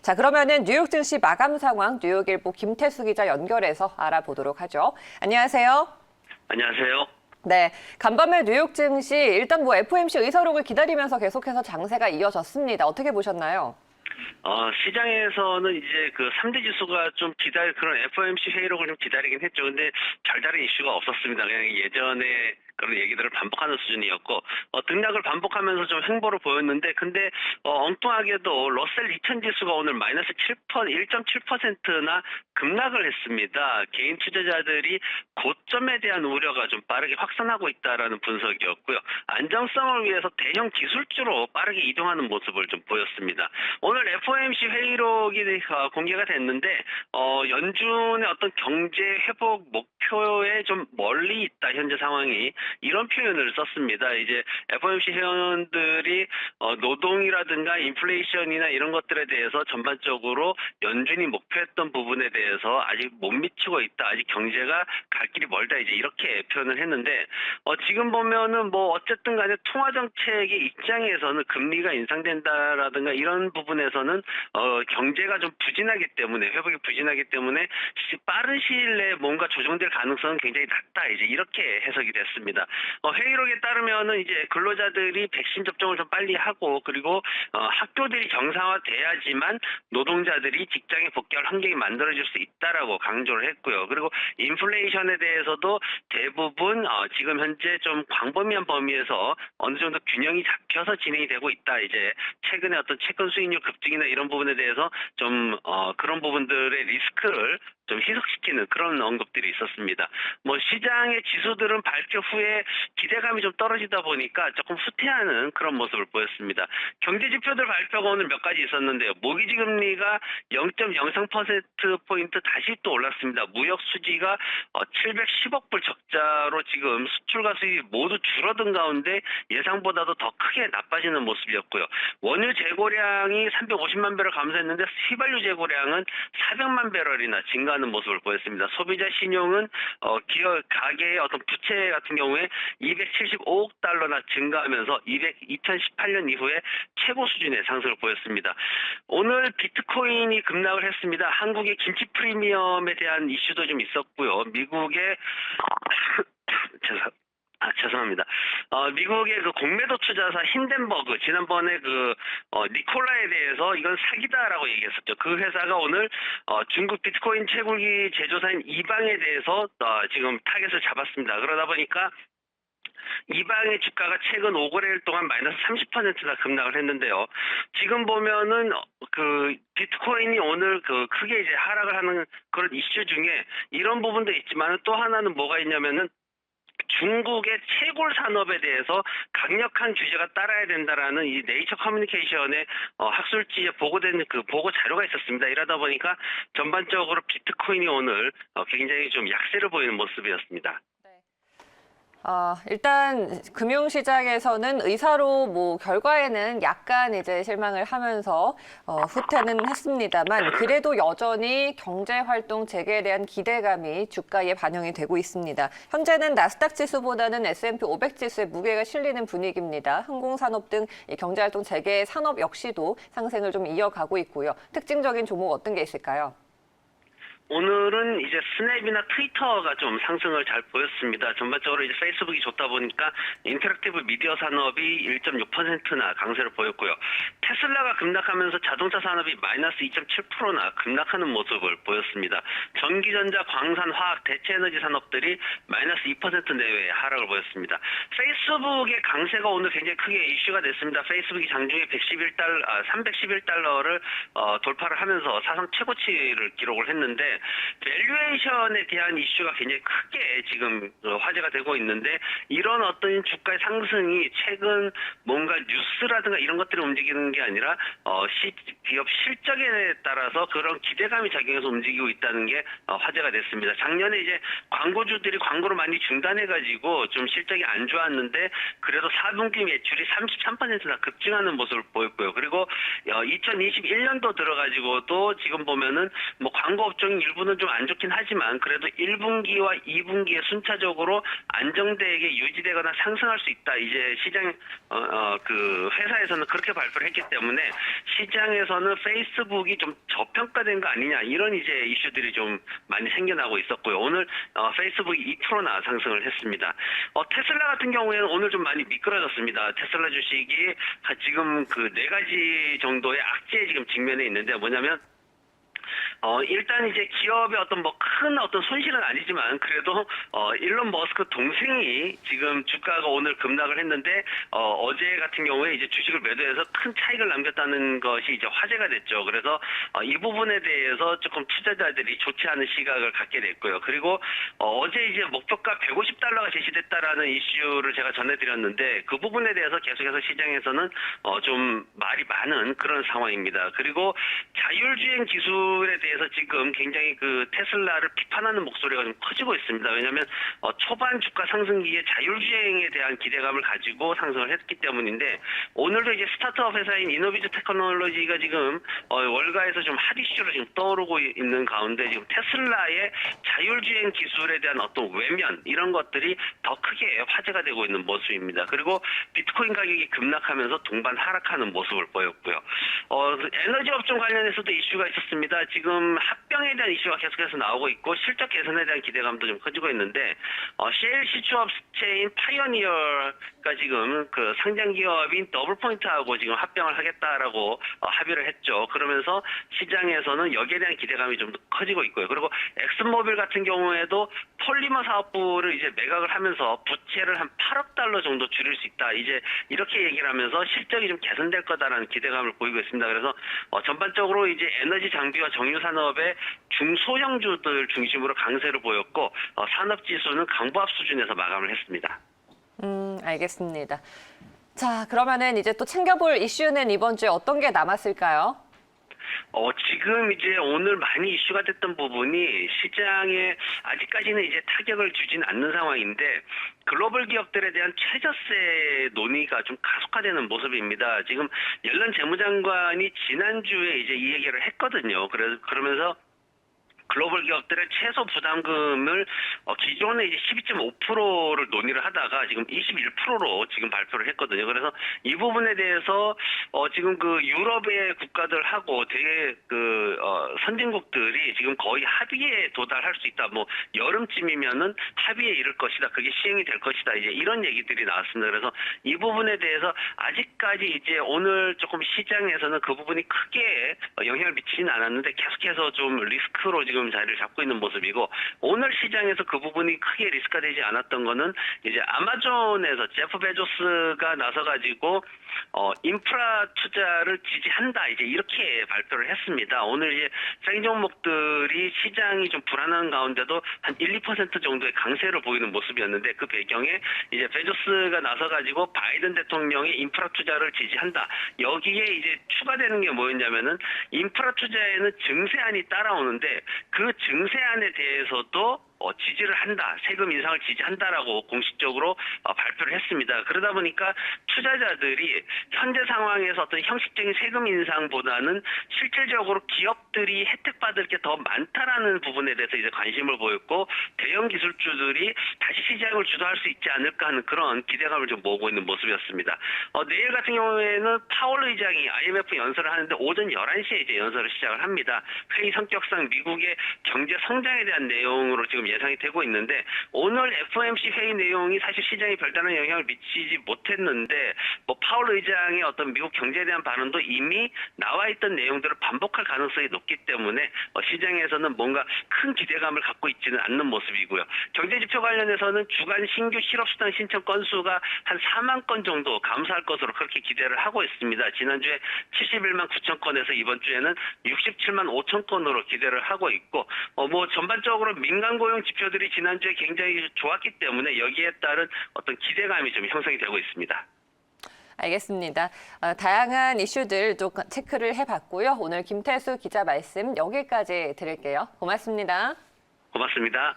자, 그러면은 뉴욕 증시 마감 상황 뉴욕일보 김태수 기자 연결해서 알아보도록 하죠. 안녕하세요. 안녕하세요. 네, 간밤에 뉴욕 증시 일단 FOMC 의사록을 기다리면서 계속해서 장세가 이어졌습니다. 어떻게 보셨나요? 시장에서는 이제 그 3대 지수가 좀 그런 FOMC 회의록을 좀 기다리긴 했죠. 근데 별다른 이슈가 없었습니다. 그냥 예전에 그런 얘기들을 반복하는 수준이었고, 등락을 반복하면서 좀 횡보를 보였는데, 근데, 엉뚱하게도 러셀 2000 지수가 오늘 마이너스 1.7%나 급락을 했습니다. 개인 투자자들이 고점에 대한 우려가 좀 빠르게 확산하고 있다라는 분석이었고요. 안정성을 위해서 대형 기술주로 빠르게 이동하는 모습을 좀 보였습니다. 오늘 FOMC 회의록이 공개가 됐는데, 연준의 어떤 경제 회복 목표에 좀 멀리 있다, 현재 상황이. 이런 표현을 썼습니다. 이제 FOMC 회원들이 노동이라든가 인플레이션이나 이런 것들에 대해서 전반적으로 연준이 목표했던 부분에 대해서 아직 못 미치고 있다. 아직 경제가 갈 길이 멀다. 이제 이렇게 표현을 했는데, 지금 보면은 어쨌든 간에 통화 정책의 입장에서는 금리가 인상된다라든가 이런 부분에서는 경제가 좀 부진하기 때문에, 회복이 부진하기 때문에 빠른 시일 내에 뭔가 조정될 가능성은 굉장히 낮다. 이제 이렇게 해석이 됐습니다. 회의록에 따르면은 이제 근로자들이 백신 접종을 좀 빨리 하고, 그리고 학교들이 정상화돼야지만 노동자들이 직장에 복귀할 환경이 만들어질 수 있다라고 강조를 했고요. 그리고 인플레이션에 대해서도 대부분 지금 현재 좀 광범위한 범위에서 어느 정도 균형이 잡혀서 진행이 되고 있다. 이제 최근에 어떤 채권 수익률 급증이나 이런 부분에 대해서 좀 그런 부분들의 리스크를 좀 희석시키는 그런 언급들이 있었습니다. 시장의 지수들은 발표 후에 기대감이 좀 떨어지다 보니까 조금 후퇴하는 그런 모습을 보였습니다. 경제 지표들 발표가 오늘 몇 가지 있었는데요. 모기지 금리가 0.03%포인트 다시 또 올랐습니다. 무역 수지가 710억 불 적자로 지금 수출과 수입이 모두 줄어든 가운데 예상보다도 더 크게 나빠지는 모습이었고요. 원유 재고량이 350만 배럴 감소했는데 휘발유 재고량은 400만 배럴이나 증가하는 모습을 보였습니다. 소비자 신용은 기업 가계의 어떤 부채 같은 경우에 275억 달러나 증가하면서 2018년 이후에 최고 수준의 상승을 보였습니다. 오늘 비트코인이 급락을 했습니다. 한국의 김치 프리미엄에 대한 이슈도 좀 있었고요. 미국의 죄송합니다. 미국의 그 공매도 투자사 힌덴버그, 지난번에 니콜라에 대해서 이건 사기다라고 얘기했었죠. 그 회사가 오늘, 중국 비트코인 채굴기 제조사인 이방에 대해서, 지금 타겟을 잡았습니다. 그러다 보니까, 이방의 주가가 최근 5거래일 동안 마이너스 30%나 급락을 했는데요. 지금 보면은 비트코인이 오늘 크게 이제 하락을 하는 그런 이슈 중에 이런 부분도 있지만 또 하나는 뭐가 있냐면은 중국의 채굴 산업에 대해서 강력한 규제가 따라야 된다라는 이 네이처 커뮤니케이션의 학술지에 보고된 보고 자료가 있었습니다. 이러다 보니까 전반적으로 비트코인이 오늘 굉장히 좀 약세를 보이는 모습이었습니다. 일단 금융시장에서는 의사로 결과에는 약간 이제 실망을 하면서 후퇴는 했습니다만 그래도 여전히 경제활동 재개에 대한 기대감이 주가에 반영이 되고 있습니다. 현재는 나스닥 지수보다는 S&P 500 지수에 무게가 실리는 분위기입니다. 항공산업 등 경제활동 재개 산업 역시도 상승을 좀 이어가고 있고요. 특징적인 종목 어떤 게 있을까요? 오늘은 이제 스냅이나 트위터가 좀 상승을 잘 보였습니다. 전반적으로 이제 페이스북이 좋다 보니까 인터랙티브 미디어 산업이 1.6%나 강세를 보였고요. 테슬라가 급락하면서 자동차 산업이 마이너스 2.7%나 급락하는 모습을 보였습니다. 전기전자, 광산, 화학, 대체에너지 산업들이 마이너스 2% 내외의 하락을 보였습니다. 페이스북의 강세가 오늘 굉장히 크게 이슈가 됐습니다. 페이스북이 장중에 311달러를 돌파를 하면서 사상 최고치를 기록을 했는데 밸류에이션에 대한 이슈가 굉장히 크게 지금 화제가 되고 있는데 이런 어떤 주가의 상승이 최근 뭔가 뉴스라든가 이런 것들이 움직이는 게 아니라 기업 실적에 따라서 그런 기대감이 작용해서 움직이고 있다는 게 화제가 됐습니다. 작년에 이제 광고주들이 광고를 많이 중단해가지고 좀 실적이 안 좋았는데 그래도 4분기 매출이 33%나 급증하는 모습을 보였고요. 그리고 2021년도 들어가지고도 지금 보면은 광고 업종이 일부는 좀 안 좋긴 하지만 그래도 1분기와 2분기에 순차적으로 안정되게 유지되거나 상승할 수 있다. 이제 시장 그 회사에서는 그렇게 발표를 했기 때문에 시장에서는 페이스북이 좀 저평가된 거 아니냐 이런 이제 이슈들이 좀 많이 생겨나고 있었고요. 오늘 페이스북이 2%나 상승을 했습니다. 테슬라 같은 경우에는 오늘 좀 많이 미끄러졌습니다. 테슬라 주식이 지금 그 4가지 정도의 악재에 지금 직면해 있는데 뭐냐면 일단 이제 기업의 어떤 큰 어떤 손실은 아니지만 그래도 일론 머스크 동생이 지금 주가가 오늘 급락을 했는데 어제 같은 경우에 이제 주식을 매도해서 큰 차익을 남겼다는 것이 이제 화제가 됐죠. 그래서 이 부분에 대해서 조금 투자자들이 좋지 않은 시각을 갖게 됐고요. 그리고 어제 이제 목표가 $150가 제시됐다라는 이슈를 제가 전해드렸는데 그 부분에 대해서 계속해서 시장에서는 좀 말이 많은 그런 상황입니다. 그리고 자율주행 기술에 대해서 지금 굉장히 그 테슬라를 비판하는 목소리가 좀 커지고 있습니다. 왜냐하면 초반 주가 상승기에 자율주행에 대한 기대감을 가지고 상승을 했기 때문인데 오늘도 이제 스타트업 회사인 이노비즈 테크놀로지가 지금 월가에서 좀 핫 이슈로 지금 떠오르고 있는 가운데 지금 테슬라의 자율주행 기술에 대한 어떤 외면 이런 것들이 더 크게 화제가 되고 있는 모습입니다. 그리고 비트코인 가격이 급락하면서 동반 하락하는 모습을 보였고요. 에너지 업종 관련해서도 이슈가 있었습니다. 지금 합병에 대한 이슈가 계속해서 나오고 있고 실적 개선에 대한 기대감도 좀 커지고 있는데 셰일 시추업체인 파이오니어가 지금 그 상장 기업인 더블포인트하고 지금 합병을 하겠다라고 합의를 했죠. 그러면서 시장에서는 여기에 대한 기대감이 좀 커지고 있고요. 그리고 엑슨모빌 같은 경우에도 폴리머 사업부를 이제 매각을 하면서 부채를 한 $8억 정도 줄일 수 있다. 이제 이렇게 얘기를 하면서 실적이 좀 개선될 거다라는 기대감을 보이고 있습니다. 그래서 전반적으로 이제 에너지 장비와 정유 산업의 중소형주들 중심으로 강세를 보였고 산업 지수는 강보합 수준에서 마감을 했습니다. 알겠습니다. 자, 그러면은 이제 또 챙겨볼 이슈는 이번 주에 어떤 게 남았을까요? 지금 이제 오늘 많이 이슈가 됐던 부분이 시장에 아직까지는 이제 타격을 주진 않는 상황인데 글로벌 기업들에 대한 최저세 논의가 좀 가속화되는 모습입니다. 지금 옐런 재무장관이 지난주에 이제 이 얘기를 했거든요. 그러면서 글로벌 기업들의 최소 부담금을 기존에 이제 12.5%를 논의를 하다가 지금 21%로 지금 발표를 했거든요. 그래서 이 부분에 대해서 지금 그 유럽의 국가들하고 되게 그 선진국들이 지금 거의 합의에 도달할 수 있다. 뭐 여름쯤이면은 합의에 이를 것이다. 그게 시행이 될 것이다. 이제 이런 얘기들이 나왔습니다. 그래서 이 부분에 대해서 아직까지 이제 오늘 조금 시장에서는 그 부분이 크게 영향을 미치지는 않았는데 계속해서 좀 리스크로 지금 자리를 잡고 있는 모습이고 오늘 시장에서 그 부분이 크게 리스크가 되지 않았던 거는 이제 아마존에서 제프 베조스가 나서가지고 인프라 투자를 지지한다 이제 이렇게 발표를 했습니다. 오늘 이제 상위 종목들이 시장이 좀 불안한 가운데도 한 1, 2% 정도의 강세를 보이는 모습이었는데 그 배경에 이제 베조스가 나서가지고 바이든 대통령의 인프라 투자를 지지한다. 여기에 이제 추가되는 게 뭐였냐면은 인프라 투자에는 증세안이 따라오는데 그 증세안에 대해서도 지지를 한다. 세금 인상을 지지한다라고 공식적으로 발표를 했습니다. 그러다 보니까 투자자들이 현재 상황에서 어떤 형식적인 세금 인상보다는 실질적으로 기업들이 혜택받을 게 더 많다라는 부분에 대해서 이제 관심을 보였고 대형 기술주들이 다시 시장을 주도할 수 있지 않을까 하는 그런 기대감을 좀 모으고 있는 모습이었습니다. 내일 같은 경우에는 파월 의장이 IMF 연설을 하는데 오전 11시에 이제 연설을 시작을 합니다. 회의 성격상 미국의 경제 성장에 대한 내용으로 지금 예상이 되고 있는데 오늘 FOMC 회의 내용이 사실 시장에 별다른 영향을 미치지 못했는데 뭐 파월 의장의 어떤 미국 경제에 대한 발언도 이미 나와 있던 내용들을 반복할 가능성이 높기 때문에 시장에서는 뭔가 큰 기대감을 갖고 있지는 않는 모습이고요. 경제지표 관련해서는 주간 신규 실업수당 신청 건수가 한 4만 건 정도 감소할 것으로 그렇게 기대를 하고 있습니다. 지난주에 71만 9천 건에서 이번 주에는 67만 5천 건으로 기대를 하고 있고 뭐 전반적으로 민간 고용 지표들이 지난주에 굉장히 좋았기 때문에 여기에 따른 어떤 기대감이 좀 형성이 되고 있습니다. 알겠습니다. 다양한 이슈들도 체크를 해봤고요. 오늘 김태수 기자 말씀 여기까지 드릴게요. 고맙습니다. 고맙습니다.